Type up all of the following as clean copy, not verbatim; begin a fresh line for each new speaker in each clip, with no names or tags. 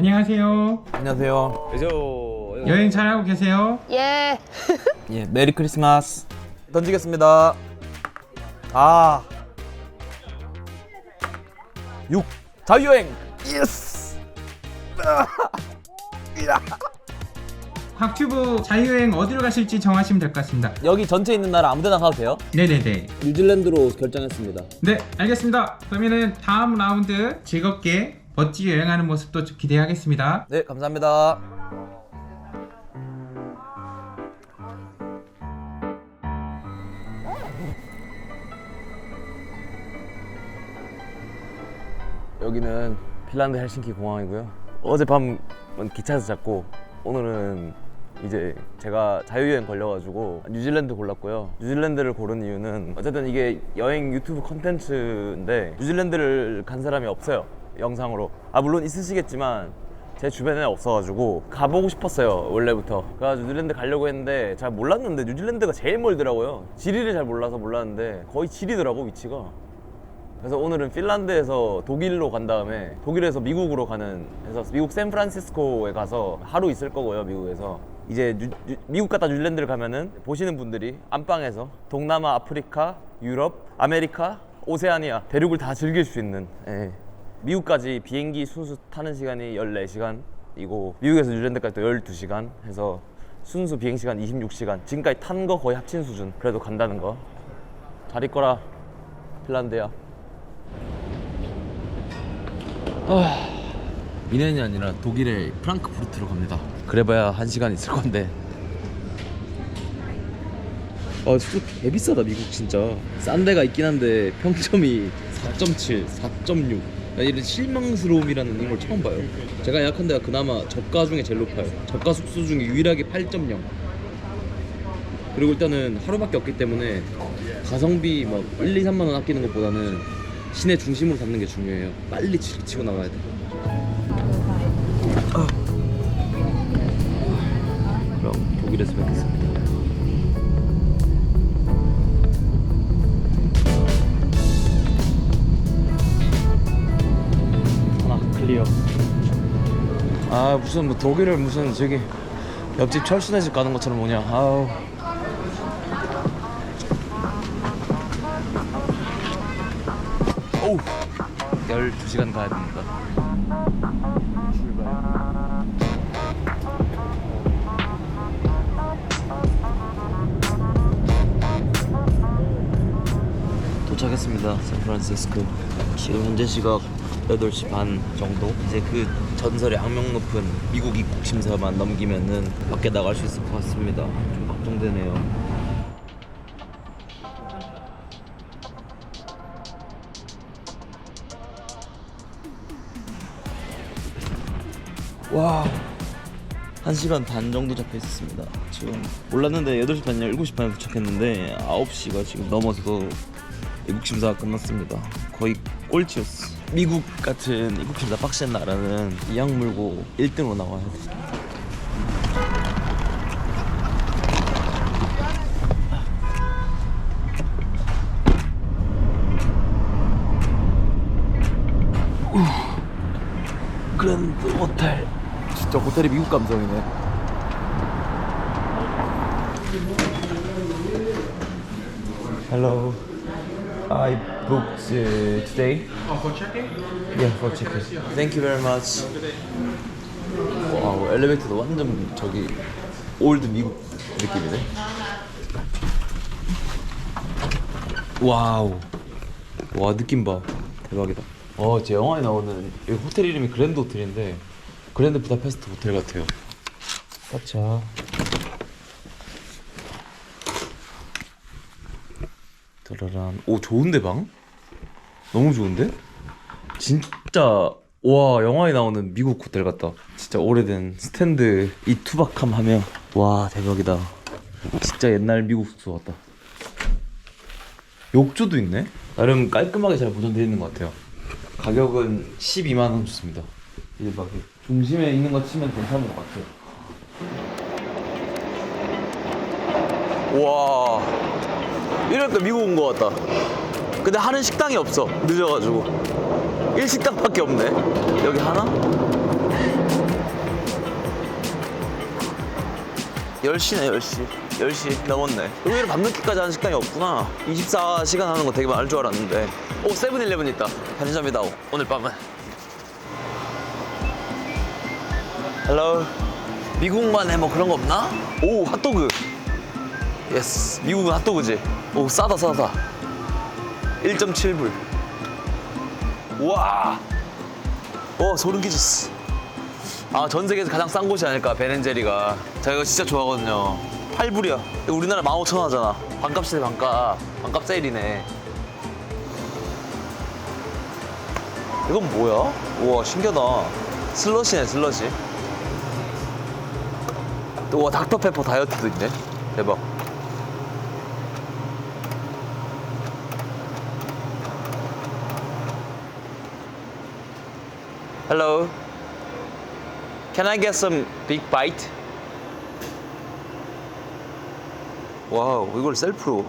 안녕하세요.
안녕하세요.
여행 잘하고 계세요?
예.
예, 메리 크리스마스. 던지겠습니다. 6 자유여행. 예스.
곽튜브 자유여행 어디로 가실지 정하시면 될 것 같습니다.
여기 전체 있는 나라 아무데나 가도 돼요?
네네네.
뉴질랜드로 결정했습니다.
네, 알겠습니다. 그러면은 다음 라운드 즐겁게 멋지게 여행하는 모습도 좀 기대하겠습니다.
네, 감사합니다. 여기는 핀란드 헬싱키 공항이고요. 어젯밤 기차에서 잤고 오늘은 이제 제가 자유여행 걸려가지고 뉴질랜드 골랐고요. 뉴질랜드를 고른 이유는 어쨌든 이게 여행 유튜브 컨텐츠인데 뉴질랜드를 간 사람이 없어요, 영상으로. 물론 있으시겠지만 제 주변에 없어가지고 가보고 싶었어요, 원래부터. 그래가지고 뉴질랜드 가려고 했는데 잘 몰랐는데 뉴질랜드가 제일 멀더라고요. 지리를 잘 몰라서 몰랐는데 거의 지리더라고, 위치가. 그래서 오늘은 핀란드에서 독일로 간 다음에 독일에서 미국으로 가는, 해서 미국 샌프란시스코에 가서 하루 있을 거고요. 미국에서 이제 미국 갔다 뉴질랜드를 가면은 보시는 분들이 안방에서 동남아, 아프리카, 유럽, 아메리카, 오세아니아 대륙을 다 즐길 수 있는, 미국까지 비행기 순수 타는 시간이 14시간이고 미국에서 뉴질랜드까지 또 12시간 해서 순수 비행시간 26시간, 지금까지 탄 거 거의 합친 수준. 그래도 간다는 거 잘 있거라 핀란드야. 미넨이 아니라 독일의 프랑크푸르트로 갑니다. 그래봐야 1시간 있을 건데. 숙소 개 비싸다, 미국 진짜. 싼 데가 있긴 한데 평점이 4.7, 4.6. 이런 실망스러움이라는 걸 처음 봐요. 제가 예약한 데가 그나마 저가 중에 제일 높아요. 저가 숙소 중에 유일하게 8.0. 그리고 일단은 하루밖에 없기 때문에 가성비 막 1, 2, 3만 원 아끼는 것보다는 시내 중심으로 잡는 게 중요해요. 빨리 치고 나가야 돼. 그럼 독일에서 뵙겠습니다. 하나 클리어. 무슨 뭐 독일을 무슨 저기 옆집 철수네 집 가는 것처럼 뭐냐. 아우. 오우. 12시간 가야 됩니다. 출발. 도착했습니다. 샌프란시스코. 지금 현재 시각 8시 반 정도. 이제 그 전설의 악명 높은 미국 입국 심사만 넘기면은 밖에 나갈 수 있을 것 같습니다. 좀 걱정되네요. 와, 1시간 반 정도 잡혀 있었습니다. 지금 몰랐는데 8시 반이나 7시 반에 도착했는데 9시가 지금 넘어서 입국심사가 끝났습니다. 거의 꼴찌였어. 미국 같은 입국심사 빡센 나라는 이악 물고 1등으로 나와야 돼. 그랜드 호텔. 진짜 호텔이 미국 감성이네. Hello. I booked today.
For check-in?
Yeah, for check-in. Thank you very much. 와우, 엘리베이터도 완전 저기 올드 미국 느낌이네. 와우. 와, 느낌 봐. 대박이다. 제 영화에 나오는 이 호텔 이름이 그랜드 호텔인데 그랜드 부다페스트 호텔 같아요. 가자. 짜라란. 오, 좋은데 방? 너무 좋은데? 진짜 와, 영화에 나오는 미국 호텔 같다. 진짜 오래된 스탠드 이 투박함 하며 와, 대박이다. 진짜 옛날 미국 숙소 같다. 욕조도 있네? 나름 깔끔하게 잘 보존되어 있는 것 같아요. 가격은 12만원 줬습니다. 1박에. 중심에 있는 거 치면 괜찮은 것 같아요. 와, 이러니까 미국 온 것 같다. 근데 하는 식당이 없어. 늦어가지고. 일식당밖에 없네. 여기 하나? 10시네 10시 10시 넘었네. 의외로 밤늦게까지 하는 식당이 없구나. 24시간 하는 거 되게 많을 줄 알았는데. 오 세븐일레븐 있다. 편의점이다 오늘 밤은. 헬로. 미국만의 뭐 그런 거 없나? 오 핫도그. 예스 미국은 핫도그지. 오 싸다 1.7불. 우와. 오 소름 끼쳤어. 아, 전 세계에서 가장 싼 곳이 아닐까, 베렌제리가. 제가 이거 진짜 좋아하거든요. 8불이야. 우리나라 15,000원 하잖아. 반값이네, 반값. 반값 세일이네. 이건 뭐야? 우와, 신기하다. 슬러시네, 슬러시. 우와, 닥터페퍼 다이어트도 있네. 대박. Hello. Can I get some big bite? 와우, 이걸 셀프로.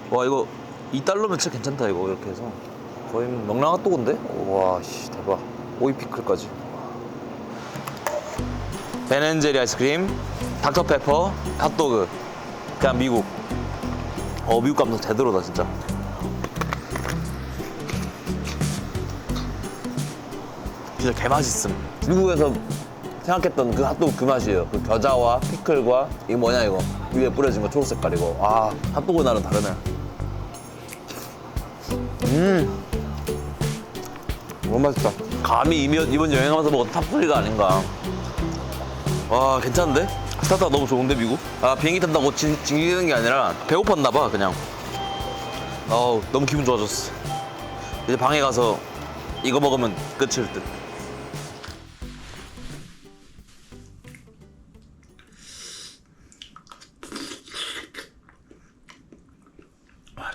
와, 이거 $2면 진짜 괜찮다, 이거 이렇게 해서. 거의 명랑 핫도그인데? 와, 씨, 대박. 오이 피클까지. 베렌제리 아이스크림, 닥터페퍼, 핫도그. 그냥 미국. 미국 감성 제대로다, 진짜. 진짜 개맛있음. 미국에서 생각했던 그 핫도그 그 맛이에요. 그 겨자와 피클과 이거 뭐냐 이거 위에 뿌려진 거 초록 색깔 이거. 아 핫도그 나는 다르네. 너무 맛있다. 감히 이번 여행하면서 먹은 탑3가 아닌가. 와 괜찮은데? 스타트가 너무 좋은데 미국? 아 비행기 탄다고 징기는 게 아니라 배고팠나 봐 그냥. 너무 기분 좋아졌어. 이제 방에 가서 이거 먹으면 끝일 듯.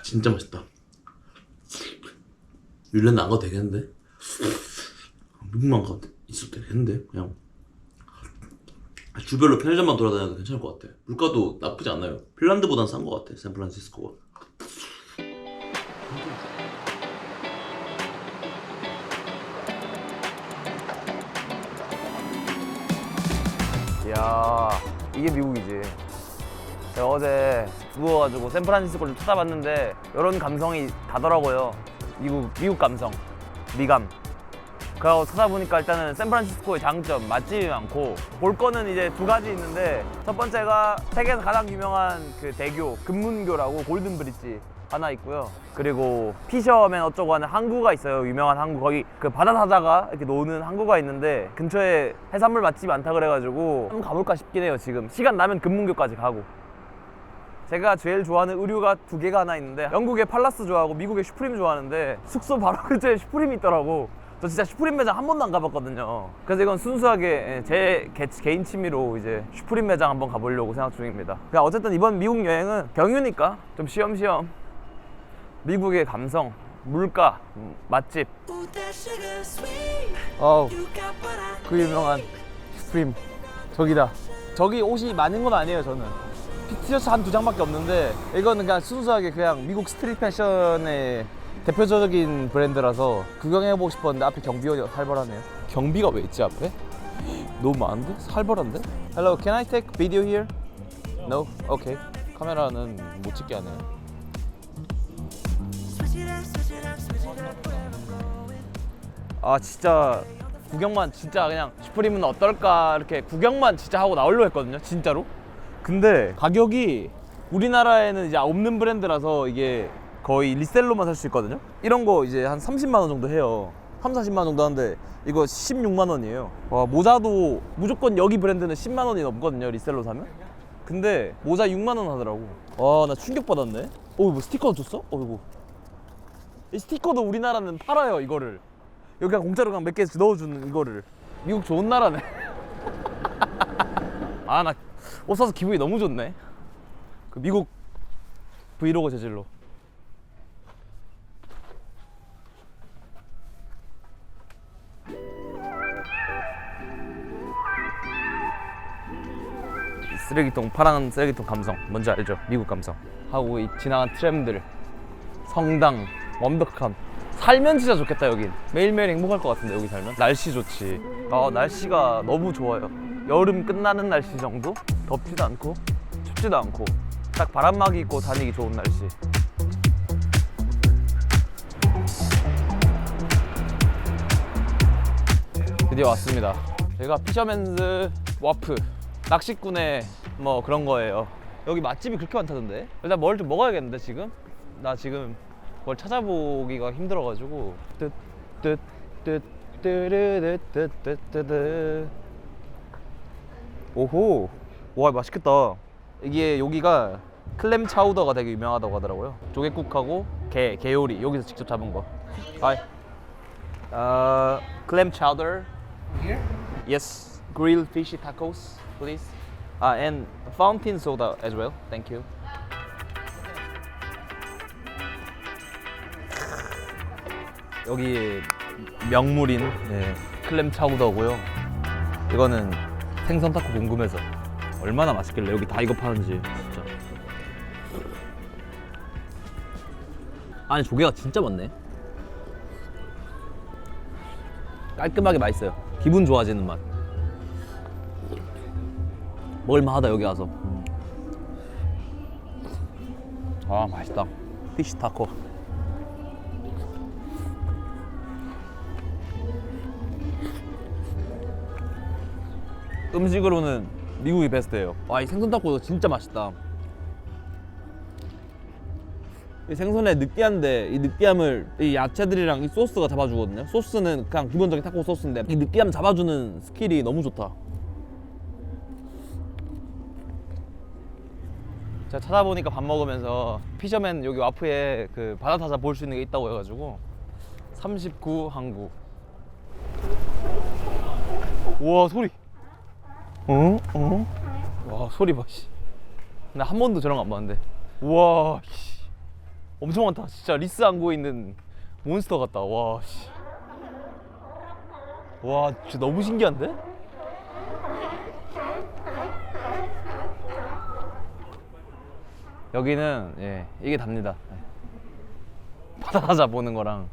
진짜 맛있다. 뉴질랜드 안 가도 되겠는데? 미국만 가도 있어도 되겠는데? 그냥 주별로 편의점만 돌아다녀도 괜찮을 것 같아. 물가도 나쁘지 않아요. 핀란드보단 싼 것 같아, 샌프란시스코가.
이야 이게 미국이지. 제가 어제 누워가지고 샌프란시스코를 찾아봤는데 이런 감성이 다더라고요. 미국 감성, 미감. 그래서 찾아보니까 일단은 샌프란시스코의 장점, 맛집이 많고 볼 거는 이제 두 가지 있는데 첫 번째가 세계에서 가장 유명한 그 대교, 금문교라고 골든 브릿지 하나 있고요. 그리고 피셔맨 어쩌고 하는 항구가 있어요. 유명한 항구. 거기 그 바다 사자가 이렇게 노는 항구가 있는데 근처에 해산물 맛집이 많다 그래가지고 한번 가볼까 싶긴 해요. 지금 시간 나면 금문교까지 가고. 제가 제일 좋아하는 의류가 두 개가 하나 있는데 영국의 팔라스 좋아하고 미국의 슈프림 좋아하는데 숙소 바로 근처에 슈프림이 있더라고. 저 진짜 슈프림 매장 한 번도 안 가봤거든요. 그래서 이건 순수하게 제 개인 취미로 이제 슈프림 매장 한번 가보려고 생각 중입니다. 그냥 어쨌든 이번 미국 여행은 경유니까 좀 쉬엄쉬엄 미국의 감성, 물가, 맛집. 그 유명한 슈프림 저기다. 저기 옷이 많은 건 아니에요. 저는 티셔츠 한 두 장밖에 없는데 이거는 그냥 순수하게 그냥 미국 스트릿 패션의 대표적인 브랜드라서 구경해보고 싶었는데 앞에 경비가 살벌하네요. 경비가 왜 있지 앞에? 너무 많은데? 살벌한데? Hello, can I take video here? No? Okay. 카메라는 못 찍게 하네요. 아 진짜 구경만 진짜 그냥 슈프림은 어떨까 이렇게 구경만 진짜 하고 나오려고 했거든요. 진짜로. 근데 가격이 우리나라에는 이제 없는 브랜드라서 이게 거의 리셀로만 살 수 있거든요. 이런 거 이제 한 30만 원 정도 해요. 3, 40만 원 정도 하는데 이거 16만 원이에요. 와, 모자도 무조건 여기 브랜드는 10만 원이 넘거든요. 리셀로 사면. 근데 모자 6만 원 하더라고. 와, 나 충격 받았네. 뭐 스티커도 줬어? 이거. 이 스티커도 우리나라는 팔아요. 이거를 여기 그냥 공짜로 그냥 몇 개 넣어주는 이거를. 미국 좋은 나라네. 아, 나 옷 사서 기분이 너무 좋네. 그 미국 브이로그 재질로. 쓰레기통, 파란 쓰레기통 감성 뭔지 알죠? 미국 감성 하고 이 지나간 트램들, 성당, 완벽함. 살면 진짜 좋겠다. 여긴 매일매일 행복할 것 같은데 여기 살면. 날씨 좋지. 날씨가 너무 좋아요. 여름 끝나는 날씨 정도? 덥지도 않고 춥지도 않고 딱 바람막이 입고 다니기 좋은 날씨. 드디어 왔습니다. 여기가 피셔맨즈 와프, 낚시꾼의 뭐 그런 거예요. 여기 맛집이 그렇게 많다던데. 일단 뭘 좀 먹어야겠는데 지금? 나 지금 뭘 찾아보기가 힘들어가지고. 오호, 와 맛있겠다. 이게 여기가 클램 차우더가 되게 유명하다고 하더라고요. 조개국하고 게 요리 여기서 직접 잡은 거. Hi. Clam chowder.
Here?
Yes. Grilled fishy tacos, please. And fountain soda as well. Thank you. 여기 명물인 클램 차우더고요. 이거는 생선 타코 궁금해서 얼마나 맛있길래 여기 다 이거 파는지 진짜. 아니 조개가 진짜 많네. 깔끔하게 맛있어요. 기분 좋아지는 맛. 먹을만하다 여기 와서. 아 맛있다. 피시 타코. 음식으로는 미국이 베스트예요. 와, 이 생선 타코도 진짜 맛있다. 이 생선의 느끼한데 이 느끼함을 이 야채들이랑 이 소스가 잡아주거든요. 소스는 그냥 기본적인 타코 소스인데 이 느끼함 잡아주는 스킬이 너무 좋다. 제가 찾아보니까 밥 먹으면서 피셔맨 여기 와프에 그 바다타자 볼 수 있는 게 있다고 해가지고 39 항구. 우와 소리. 와 소리 봐 씨. 나 한 번도 저런 거 안 봤는데. 우와 씨. 엄청 많다. 진짜 리스 항구에 있는 몬스터 같다. 와 씨. 와 진짜 너무 신기한데? 여기는 예 이게 답니다. 바다 사자 보는 거랑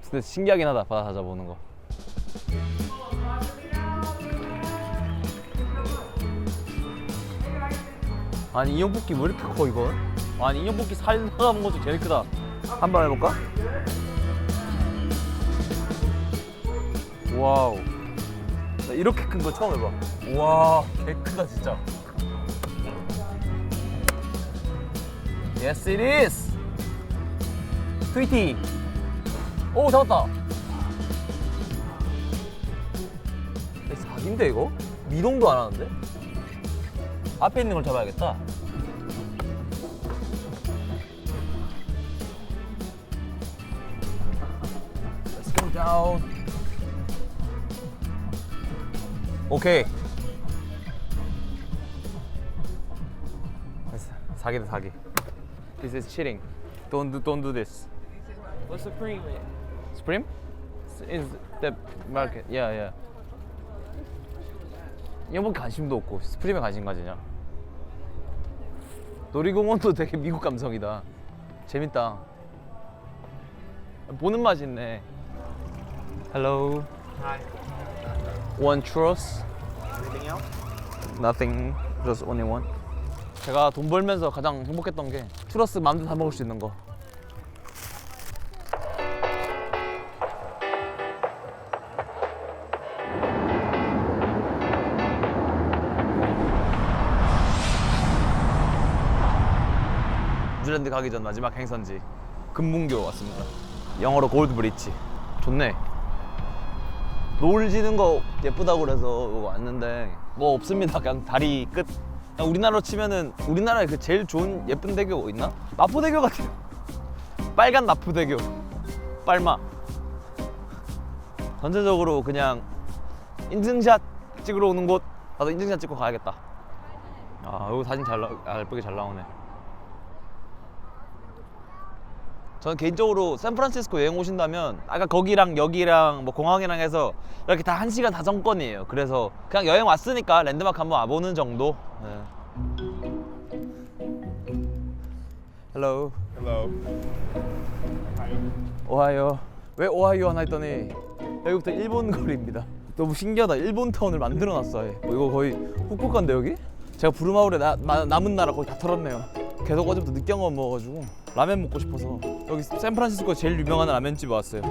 진짜 신기하긴 하다. 바다 사자 보는 거. 아니 인형 뽑기 왜 이렇게 커 이거? 아니 인형 뽑기 살 나가는 것도 제일 크다. 한번 해볼까? 와우. 나 이렇게 큰 거 처음 해봐. 와, 개 크다 진짜. Yes, it is. 트위티. 오, 잡았다. 사기인데 이거? 미동도 안 하는데? 앞에 있는 걸 잡아야겠다. Let's go down. 오케이. 사기다 사기. This is cheating. Don't do this.
What's Supreme?
Supreme? Is the market? Yeah. 이번 관심도 없고 스프림에 관심 가지냐? 놀이공원도 되게 미국 감성이다. 재밌다. 보는 맛이 있네. Hello.
Hi.
One churros.
Anything else?
Nothing. Just only one. 제가 돈 벌면서 가장 행복했던 게 추러스 마음대로 사 먹을 수 있는 거. 뉴질랜드 가기 전 마지막 행선지 금문교 왔습니다. 영어로 골드 브릿지. 좋네. 노을 지는 거 예쁘다고 그래서 왔는데 뭐 없습니다. 그냥 다리 끝. 그냥 우리나라로 치면은 우리나라에 그 제일 좋은 예쁜 대교 있나? 마포대교 같아요. 빨간 마포대교. 빨마. 전체적으로 그냥 인증샷 찍으러 오는 곳. 나도 인증샷 찍고 가야겠다. 아 여기 사진 예쁘게 잘 나오네. 저는 개인적으로 샌프란시스코 여행 오신다면 아까 거기랑 여기랑 뭐 공항이랑 해서 이렇게 다 1시간 자정권이에요. 그래서 그냥 여행 왔으니까 랜드마크 한번 와보는 정도. 네. Hello.
Hello.
오하이오. 왜 오하이오 하나 했더니 여기부터 일본 거리입니다. 너무 신기하다. 일본 타운을 만들어놨어. 이거 거의 후쿠오카인데 여기? 제가 부루마을에 남은 나라 거의 다 털었네요. 계속 어제부터 느끼한 거 먹어가지고 라면 먹고 싶어서 여기 샌프란시스코 제일 유명한 라면집에 왔어요.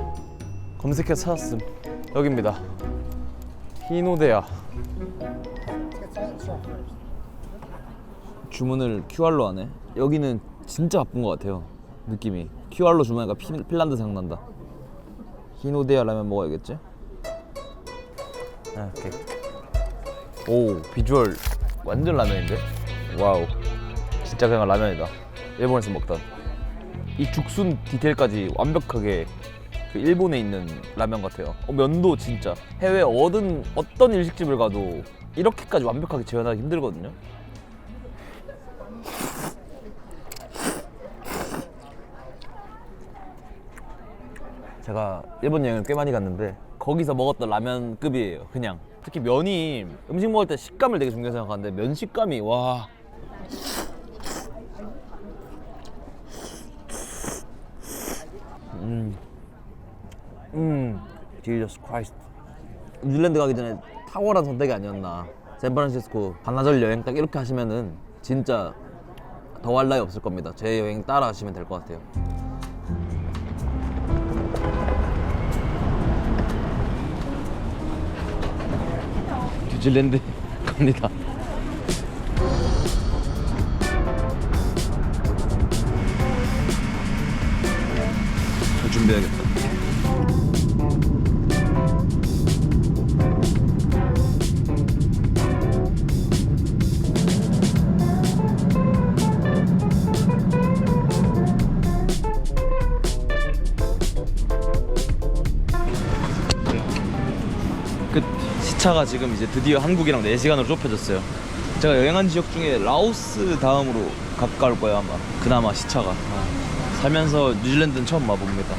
검색해서 찾았음. 여기입니다. 히노데야. 주문을 QR로 하네. 여기는 진짜 바쁜 것 같아요. 느낌이 QR로 주문하니까 핀란드 생각난다. 히노데야 라면 먹어야겠지? 아, 오케이. 오, 비주얼 완전 라면인데? 와우, 진짜 그냥 라면이다. 일본에서 먹던 이 죽순 디테일까지 완벽하게 그 일본에 있는 라면 같아요. 면도 진짜 해외 어떤 일식집을 가도 이렇게까지 완벽하게 재현하기 힘들거든요. 제가 일본 여행을 꽤 많이 갔는데 거기서 먹었던 라면급이에요. 그냥 특히 면이 음식 먹을 때 식감을 되게 중요하게 생각하는데 면 식감이 와. Jesus Christ. 뉴질랜드 가기 전에 탁월한 선택이 아니었나. 샌프란시스코 반나절 여행 딱 이렇게 하시면은 진짜 더할 나위 없을 겁니다. 제 여행 따라 하시면 될 것 같아요. 뉴질랜드 갑니다. 잘 준비해야겠다. 끝. 시차가 지금 이제 드디어 한국이랑 4시간으로 좁혀졌어요. 제가 여행한 지역 중에 라오스 다음으로 가까울 거예요 아마. 그나마 시차가. 살면서 뉴질랜드는 처음 와봅니다.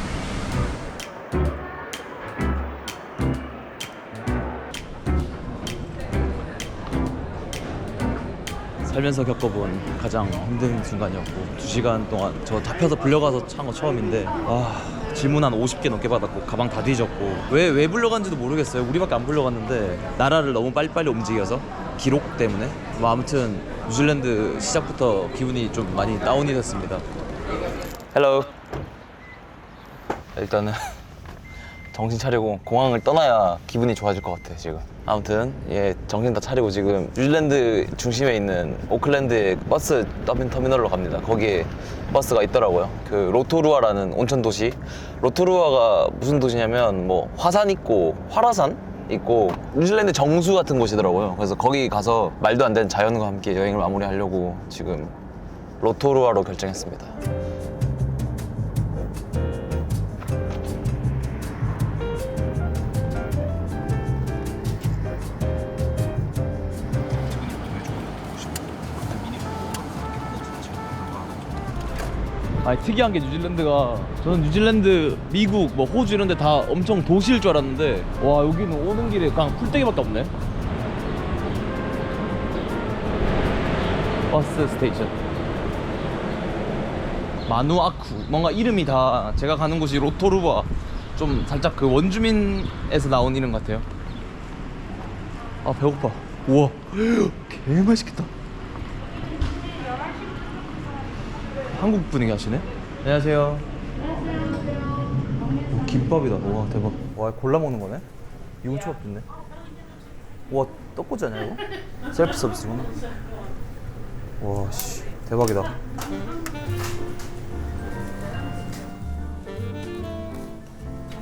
살면서 겪어본 가장 힘든 순간이었고 2시간 동안 저 잡혀서 불려가서 찬 거 처음인데 질문 한 50개 넘게 받았고 가방 다 뒤졌고 왜 불려간지도 모르겠어요. 우리밖에 안 불려갔는데 나라를 너무 빨리빨리 움직여서 기록 때문에 아무튼 뉴질랜드 시작부터 기분이 좀 많이 다운이 됐습니다. 헬로. 일단은 정신 차리고 공항을 떠나야 기분이 좋아질 것 같아 지금. 아무튼 정신 다 차리고 지금 뉴질랜드 중심에 있는 오클랜드의 버스 터미널로 갑니다. 거기에 버스가 있더라고요. 그 로토루아라는 온천 도시. 로토루아가 무슨 도시냐면 뭐 화산 있고 활화산 있고 뉴질랜드 정수 같은 곳이더라고요. 그래서 거기 가서 말도 안 되는 자연과 함께 여행을 마무리하려고 지금 로토루아로 결정했습니다. 아니 특이한 게 뉴질랜드가 저는 뉴질랜드, 미국, 뭐 호주 이런 데 다 엄청 도시일 줄 알았는데 와 여기는 오는 길에 그냥 풀떼기밖에 없네. 버스 스테이션 마누아쿠. 뭔가 이름이 다 제가 가는 곳이 로토루아 좀 살짝 그 원주민에서 나온 이름 같아요. 아 배고파. 우와 개 맛있겠다. 한국 분이 하시네? 안녕하세요. 오, 김밥이다. 와 대박. 와 골라 먹는 거네? 유부초밥 있네. 와 떡꼬치 아니야 이거? 셀프 서비스구나. 와 씨 대박이다.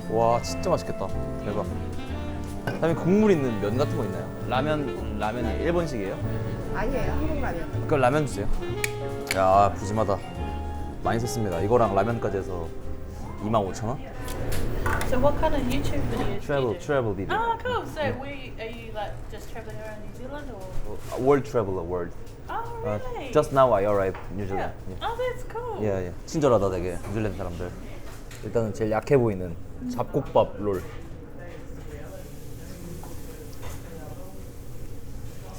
와 진짜 맛있겠다. 대박. 그다음에 국물 있는 면 같은 거 있나요? 라면이 일본식이에요?
아니에요, 한국 라면.
그럼 라면 주세요. 야 푸짐하다. 많이 썼습니다. 이거랑 라면까지 해서 25,000원?
So what kind of YouTube videos?
Travel video.
Oh, cool. So are you like just traveling around New Zealand or?
World traveler world.
Oh, really?
Just now I arrived New Zealand.
Yeah. Oh, that's cool.
예. 친절하다 되게 뉴질랜드 사람들. 일단은 제일 약해 보이는 잡곡밥 롤.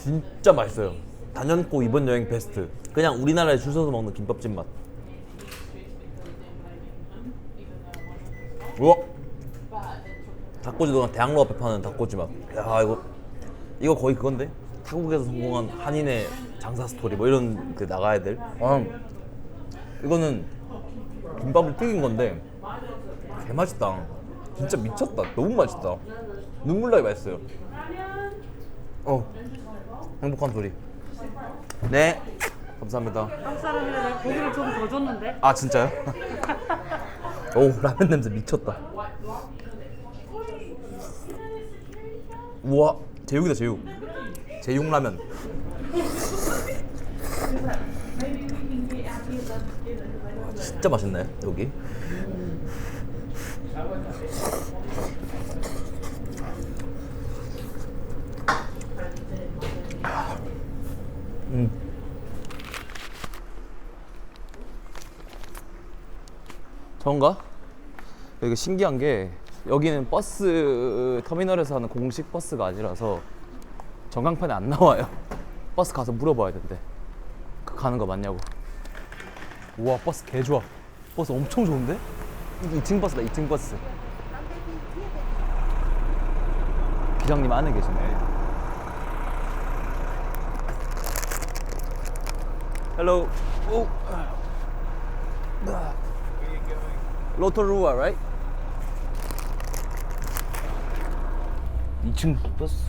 진짜 맛있어요. 단연코 이번 여행 베스트. 그냥 우리나라에 줄 서서 먹는 김밥집 맛. 우와! 닭꼬치도 대학로 앞에 파는 닭꼬치 맛. 야 이거 거의 그건데? 타국에서 성공한 한인의 장사 스토리 뭐 이런 그 나가야 될. 이거는 김밥을 튀긴 건데 개 맛있다. 진짜 미쳤다. 너무 맛있다. 눈물 나게 맛있어요. 행복한 소리. 네, 감사합니다.
한국 사람이라 내가 고기를 좀 더 줬는데.
아 진짜요? 오 라면 냄새 미쳤다. 우와 제육이다 제육. 제육 라면. 진짜 맛있네 여기. 저건가? 여기 신기한 게 여기는 버스 터미널에서 하는 공식 버스가 아니라서 전광판에 안 나와요. 버스 가서 물어봐야 된대. 그 가는 거 맞냐고. 우와 버스 개 좋아. 버스 엄청 좋은데? 2층 버스다 2층 버스. 기장님 안에 계시네. Hello. Oh. 로토루아, right? 2층 버스.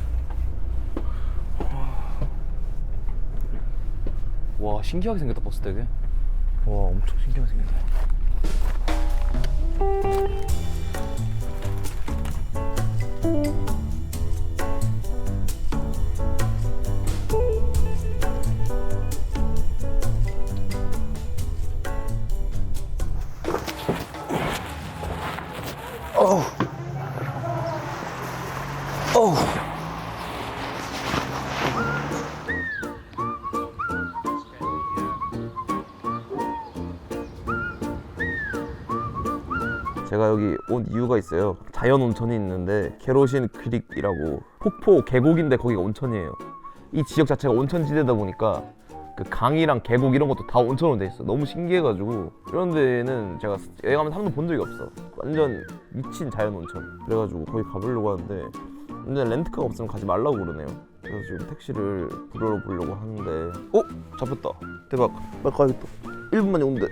와 신기하게 생겼다 버스 되게. 와 엄청 신기하게 생겼다. 제가 여기 온 이유가 있어요. 자연 온천이 있는데 게로신 크릭이라고 폭포 계곡인데 거기가 온천이에요. 이 지역 자체가 온천지대다 보니까 그 강이랑 계곡 이런 것도 다 온천으로 돼 있어. 너무 신기해가지고 이런 데는 제가 여행하면서 한 번도 본 적이 없어. 완전 미친 자연 온천. 그래가지고 거기 가보려고 하는데 근데 렌트카가 없으면 가지 말라고 그러네요. 그래서 지금 택시를 불러보려고 하는데 잡혔다. 대박. 빨리 가야겠다. 1분 만에 온대.